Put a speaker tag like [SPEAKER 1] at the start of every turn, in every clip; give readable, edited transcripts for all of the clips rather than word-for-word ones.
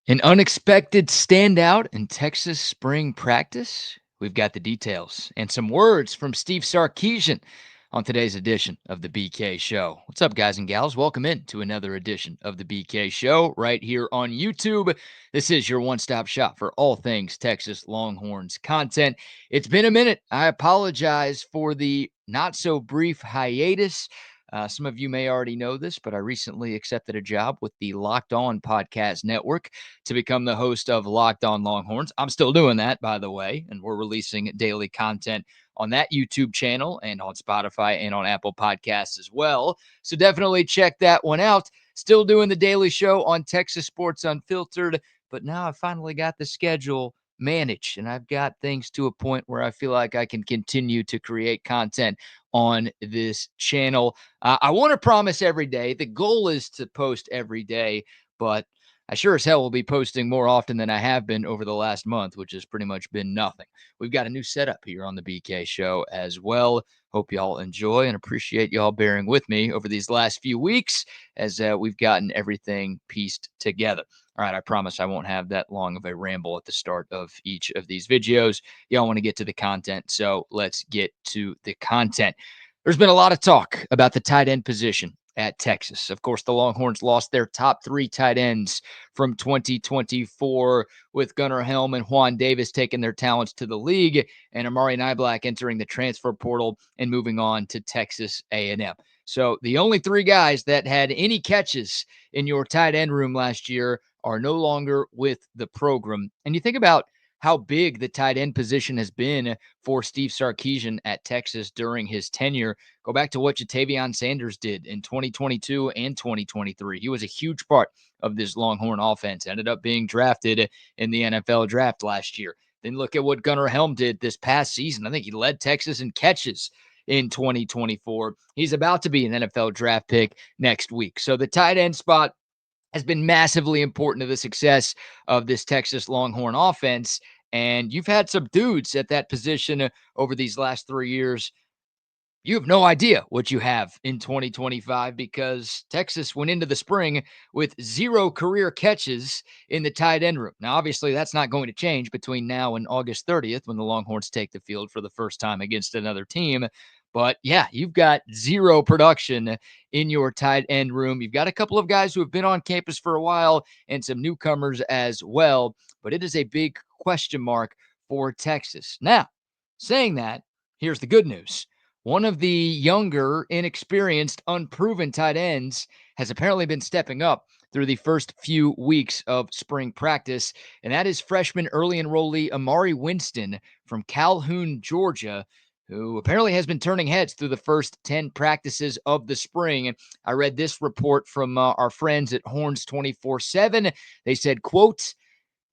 [SPEAKER 1] An unexpected standout in Texas spring practice? We've got the details and some words from Steve Sarkeesian on today's edition of the BK Show. What's up, guys and gals? Welcome in to another edition of the BK Show right here on YouTube. This is your one-stop shop for all things Texas Longhorns content. It's been a minute. I apologize for the not-so-brief hiatus. Some of you may already know this, but I recently accepted a job with the Locked On Podcast Network to become the host of Locked On Longhorns. I'm still doing that, by the way, and we're releasing daily content on that YouTube channel and on Spotify and on Apple Podcasts as well. So definitely check that one out. Still doing the daily show on Texas Sports Unfiltered, but now I finally got the schedule managed and I've got things to a point where I feel like I can continue to create content on this channel. I want to promise every day. The goal is to post every day, but I sure as hell will be posting more often than I have been over the last month, which has pretty much been nothing. We've got a new setup here on the BK Show as well. Hope y'all enjoy and appreciate y'all bearing with me over these last few weeks as we've gotten everything pieced together. All right, I promise I won't have that long of a ramble at the start of each of these videos. Y'all want to get to the content, so let's get to the content. There's been a lot of talk about the tight end position at Texas. Of course, the Longhorns lost their top three tight ends from 2024 with Gunnar Helm and Juan Davis taking their talents to the league and Amari Niblack entering the transfer portal and moving on to Texas A&M. So the only three guys that had any catches in your tight end room last year are no longer with the program. And you think about how big the tight end position has been for Steve Sarkeesian at Texas during his tenure. Go back to what Jatavion Sanders did in 2022 and 2023. He was a huge part of this Longhorn offense, ended up being drafted in the NFL draft last year. Then look at what Gunnar Helm did this past season. I think he led Texas in catches in 2024. He's about to be an NFL draft pick next week. So the tight end spot has been massively important to the success of this Texas Longhorn offense. And you've had some dudes at that position over these last 3 years. You have no idea what you have in 2025 because Texas went into the spring with 0 career catches in the tight end room. Now, obviously, that's not going to change between now and August 30th when the Longhorns take the field for the first time against another team. But yeah, you've got 0 production in your tight end room. You've got a couple of guys who have been on campus for a while and some newcomers as well. But it is a big question mark for Texas. Now, saying that, here's the good news. One of the younger, inexperienced, unproven tight ends has apparently been stepping up through the first few weeks of spring practice, and that is freshman early enrollee Amari Winston from Calhoun, Georgia, who apparently has been turning heads through the first 10 practices of the spring. I read this report from our friends at Horns 24/7. They said, quote,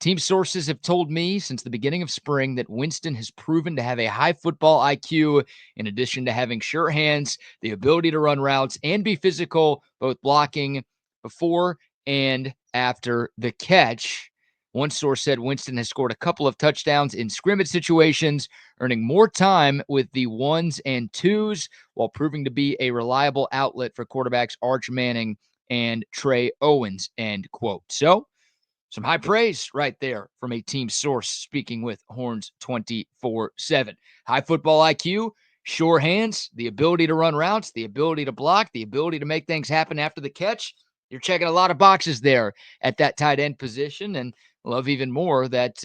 [SPEAKER 1] "Team sources have told me since the beginning of spring that Winston has proven to have a high football IQ, in addition to having sure hands, the ability to run routes, and be physical, both blocking before and after the catch." One source said Winston has scored a couple of touchdowns in scrimmage situations, earning more time with the ones and twos, while proving to be a reliable outlet for quarterbacks Arch Manning and Trey Owens, end quote. So, some high praise right there from a team source speaking with Horns 24/7. High football IQ, sure hands, the ability to run routes, the ability to block, the ability to make things happen after the catch. You're checking a lot of boxes there at that tight end position, and love even more that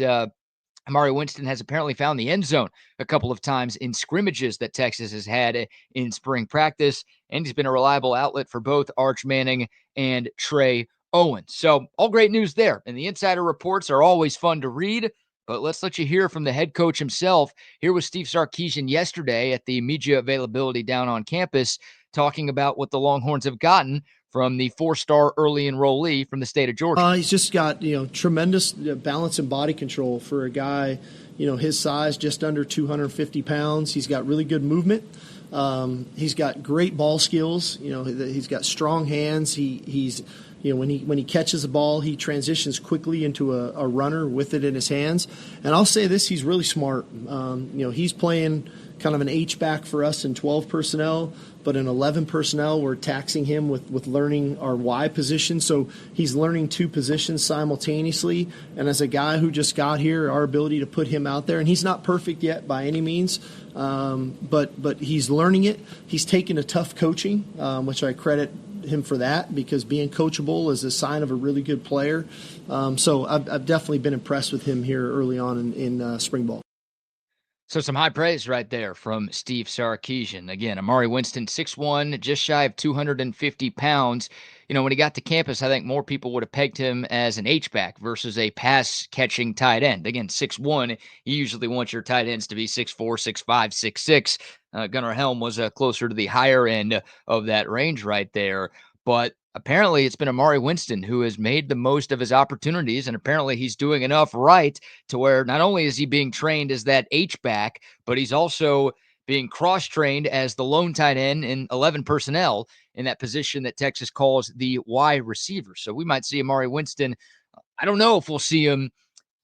[SPEAKER 1] Amari Winston has apparently found the end zone a couple of times in scrimmages that Texas has had in spring practice, and he's been a reliable outlet for both Arch Manning and Trey Owens. So all great news there. And the insider reports are always fun to read, but let's let you hear from the head coach himself. Here was Steve Sarkeesian yesterday at the media availability down on campus talking about what the Longhorns have gotten from the 4-star early enrollee from the state of Georgia.
[SPEAKER 2] He's just got, tremendous balance and body control for a guy, his size, just under 250 pounds. He's got really good movement. He's got great ball skills. He's got strong hands. He's when he catches a ball, he transitions quickly into a runner with it in his hands. And I'll say this, he's really smart. He's playing kind of an H-back for us in 12 personnel, but in 11 personnel, we're taxing him with learning our Y position. So he's learning two positions simultaneously. And as a guy who just got here, our ability to put him out there, and he's not perfect yet by any means, but he's learning it. He's taken a tough coaching, which I credit him for that, because being coachable is a sign of a really good player. So I've definitely been impressed with him here early on in spring ball.
[SPEAKER 1] So some high praise right there from Steve Sarkeesian. Again, Amari Winston, 6'1", just shy of 250 pounds. You know, when he got to campus, I think more people would have pegged him as an H-back versus a pass-catching tight end. Again, 6'1", you usually want your tight ends to be 6'4", 6'5", 6'6". Gunnar Helm was closer to the higher end of that range right there. But apparently it's been Amari Winston who has made the most of his opportunities, and apparently he's doing enough right to where not only is he being trained as that H-back, but he's also being cross-trained as the lone tight end in 11 personnel in that position that Texas calls the Y receiver. So we might see Amari Winston. I don't know if we'll see him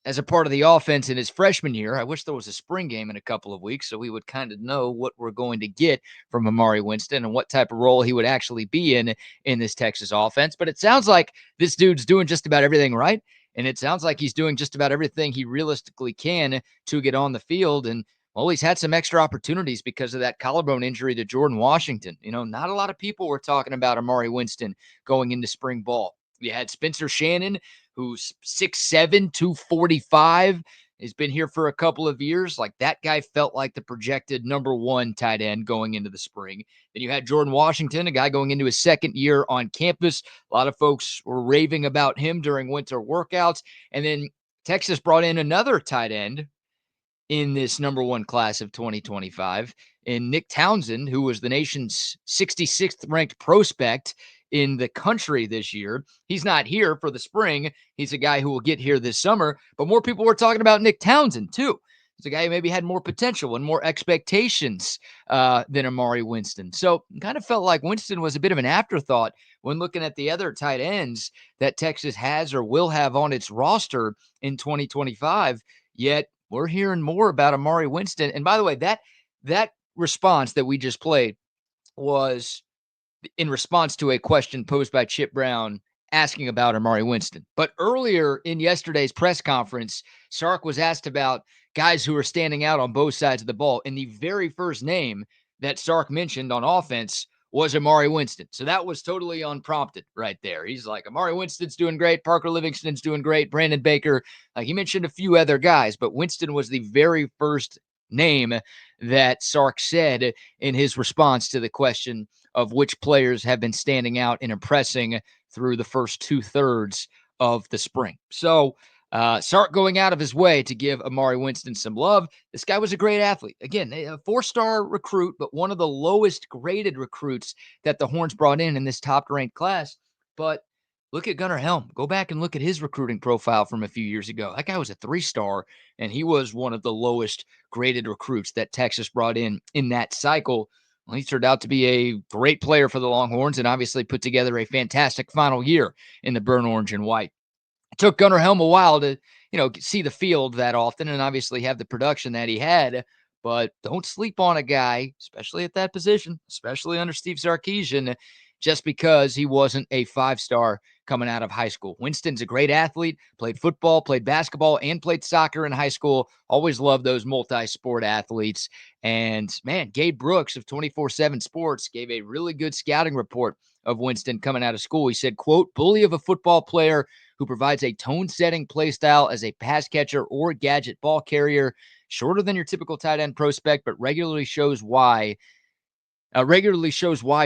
[SPEAKER 1] as a part of the offense in his freshman year. I wish there was a spring game in a couple of weeks so we would kind of know what we're going to get from Amari Winston and what type of role he would actually be in this Texas offense. But it sounds like this dude's doing just about everything right. And it sounds like he's doing just about everything he realistically can to get on the field. And well, he's had some extra opportunities because of that collarbone injury to Jordan Washington. You know, not a lot of people were talking about Amari Winston going into spring ball. You had Spencer Shannon, who's 6'7", 245. He's been here for a couple of years. Like, that guy felt like the projected number one tight end going into the spring. Then you had Jordan Washington, a guy going into his second year on campus. A lot of folks were raving about him during winter workouts. And then Texas brought in another tight end in this number one class of 2025 in Nick Townsend, who was the nation's 66th ranked prospect in the country this year. He's not here for the spring. He's a guy who will get here this summer, but more people were talking about Nick Townsend too. He's a guy who maybe had more potential and more expectations than Amari Winston. So kind of felt like Winston was a bit of an afterthought when looking at the other tight ends that Texas has or will have on its roster in 2025. Yet we're hearing more about Amari Winston. And by the way, that response that we just played was in response to a question posed by Chip Brown asking about Amari Winston. But earlier in yesterday's press conference, Sark was asked about guys who are standing out on both sides of the ball. And the very first name that Sark mentioned on offense was Amari Winston. So that was totally unprompted right there. He's like, Amari Winston's doing great. Parker Livingston's doing great. Brandon Baker. He mentioned a few other guys, but Winston was the very first name that Sark said in his response to the question of which players have been standing out and impressing through the first 2/3 of the spring. So Sark going out of his way to give Amari Winston some love. This guy was a great athlete. Again, a 4-star recruit, but one of the lowest graded recruits that the Horns brought in this top-ranked class. But look at Gunnar Helm. Go back and look at his recruiting profile from a few years ago. That guy was a 3-star, and he was one of the lowest graded recruits that Texas brought in that cycle. Well, he turned out to be a great player for the Longhorns and obviously put together a fantastic final year in the burnt orange and white. It took Gunnar Helm a while to, see the field that often and obviously have the production that he had. But don't sleep on a guy, especially at that position, especially under Steve Sarkeesian, just because he wasn't a 5-star coming out of high school. Winston's a great athlete, played football, played basketball, and played soccer in high school. Always loved those multi-sport athletes. And, man, Gabe Brooks of 24/7 Sports gave a really good scouting report of Winston coming out of school. He said, quote, bully of a football player who provides a tone-setting play style as a pass catcher or gadget ball carrier, shorter than your typical tight end prospect, but regularly shows why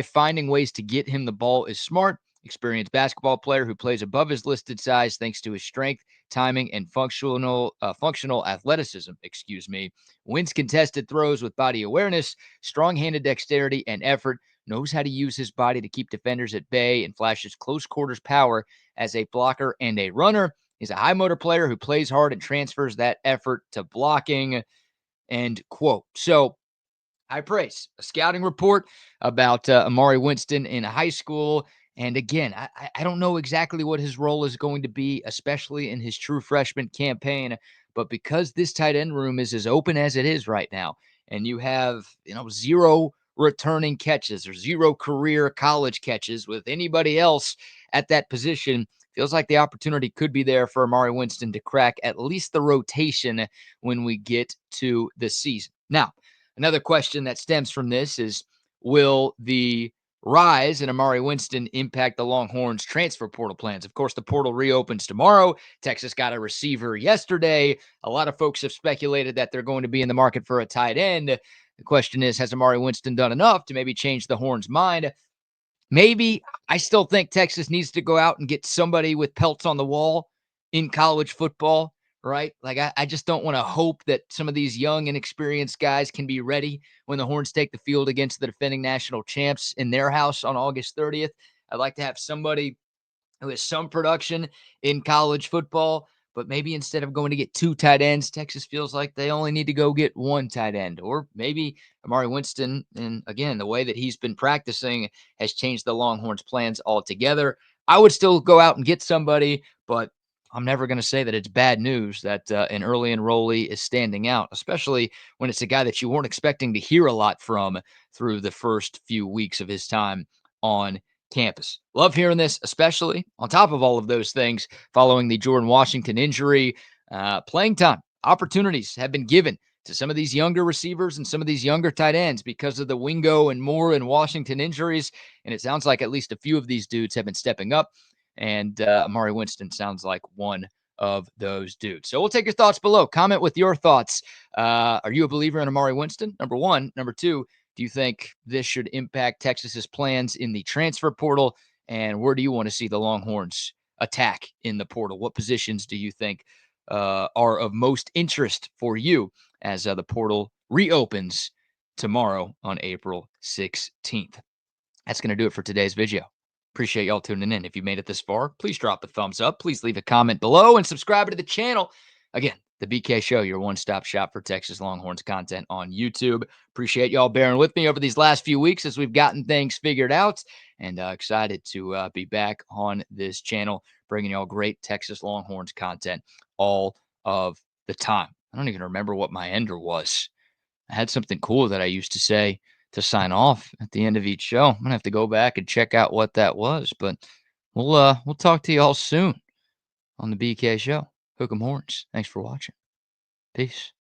[SPEAKER 1] finding ways to get him the ball is smart. Experienced basketball player who plays above his listed size thanks to his strength, timing, and functional athleticism. Wins contested throws with body awareness, strong-handed dexterity, and effort. Knows how to use his body to keep defenders at bay and flashes close quarters power as a blocker and a runner. He's a high motor player who plays hard and transfers that effort to blocking. End quote. So high praise. A scouting report about Amari Winston in high school. And again, I don't know exactly what his role is going to be, especially in his true freshman campaign. But because this tight end room is as open as it is right now, and you have, zero returning catches or zero career college catches with anybody else at that position, feels like the opportunity could be there for Amari Winston to crack at least the rotation when we get to the season. Now, another question that stems from this is, will the rise in Amari Winston impact the Longhorns transfer portal plans? Of course, the portal reopens tomorrow. Texas got a receiver yesterday. A lot of folks have speculated that they're going to be in the market for a tight end. The question is, has Amari Winston done enough to maybe change the Horns' mind? Maybe. I still think Texas needs to go out and get somebody with pelts on the wall in college football, right? Like, I just don't want to hope that some of these young, inexperienced guys can be ready when the Horns take the field against the defending national champs in their house on August 30th. I'd like to have somebody who has some production in college football, but maybe instead of going to get two tight ends, Texas feels like they only need to go get one tight end. Or maybe Amari Winston, and again, the way that he's been practicing has changed the Longhorns' plans altogether. I would still go out and get somebody, but I'm never going to say that it's bad news that an early enrollee is standing out, especially when it's a guy that you weren't expecting to hear a lot from through the first few weeks of his time on campus. Love hearing this, especially on top of all of those things following the Jordan Washington injury. Playing time opportunities have been given to some of these younger receivers and some of these younger tight ends because of the Wingo and Moore and Washington injuries. And it sounds like at least a few of these dudes have been stepping up. And Amari Winston sounds like one of those dudes. So we'll take your thoughts below. Comment with your thoughts. Are you a believer in Amari Winston? Number one. Number two, do you think this should impact Texas's plans in the transfer portal? And where do you want to see the Longhorns attack in the portal? What positions do you think are of most interest for you as the portal reopens tomorrow on April 16th? That's going to do it for today's video. Appreciate y'all tuning in. If you made it this far, please drop a thumbs up. Please leave a comment below and subscribe to the channel. Again, the BK Show, your one-stop shop for Texas Longhorns content on YouTube. Appreciate y'all bearing with me over these last few weeks as we've gotten things figured out, and excited to be back on this channel, bringing y'all great Texas Longhorns content all of the time. I don't even remember what my ender was. I had something cool that I used to say to sign off at the end of each show. I'm gonna have to go back and check out what that was, but we'll talk to y'all soon on the BK Show. Hook 'em horns. Thanks for watching. Peace.